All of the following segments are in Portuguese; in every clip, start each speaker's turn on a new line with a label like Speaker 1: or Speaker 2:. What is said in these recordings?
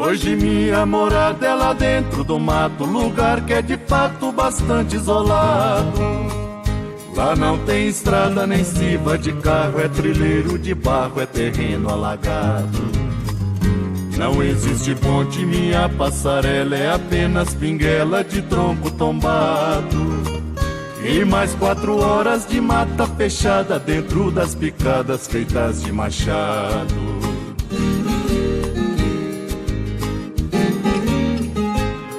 Speaker 1: Hoje minha morada é lá dentro do mato, lugar que é de fato bastante isolado. Lá não tem estrada nem sirva de carro, é trilheiro de barro, é terreno alagado. Não existe ponte, minha passarela é apenas pinguela de tronco tombado. E mais 4 horas de mata fechada dentro das picadas feitas de machado.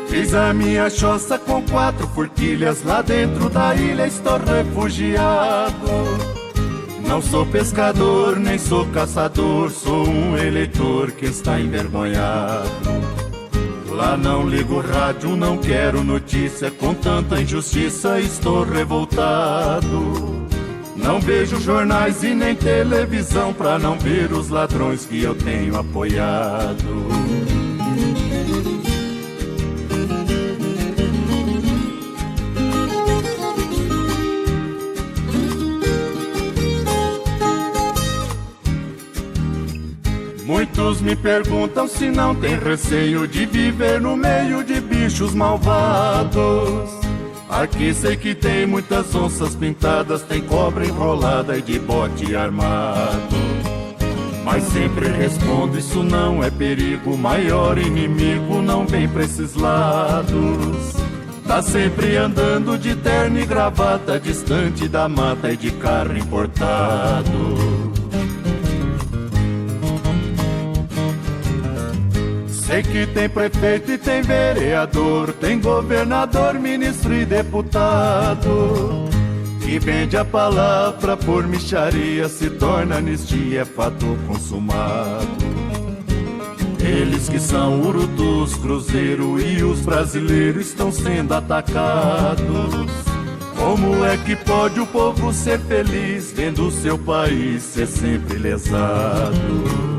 Speaker 1: Fiz a minha choça com 4 forquilhas, lá dentro da ilha estou refugiado. Não sou pescador, nem sou caçador, sou um eleitor que está envergonhado. Lá não ligo rádio, não quero notícia, com tanta injustiça estou revoltado. Não vejo jornais e nem televisão pra não ver os ladrões que eu tenho apoiado. Muitos me perguntam se não tem receio de viver no meio de bichos malvados. Aqui sei que tem muitas onças pintadas, tem cobra enrolada e de bote armado. Mas sempre respondo, isso não é perigo, maior inimigo não vem pra esses lados. Tá sempre andando de terno e gravata, distante da mata e de carro importado. Sei que tem prefeito e tem vereador, tem governador, ministro e deputado, que vende a palavra por mixaria, se torna anistia, é fato consumado. Eles que são urutus, cruzeiro e os brasileiros estão sendo atacados. Como é que pode o povo ser feliz vendo seu país ser sempre lesado?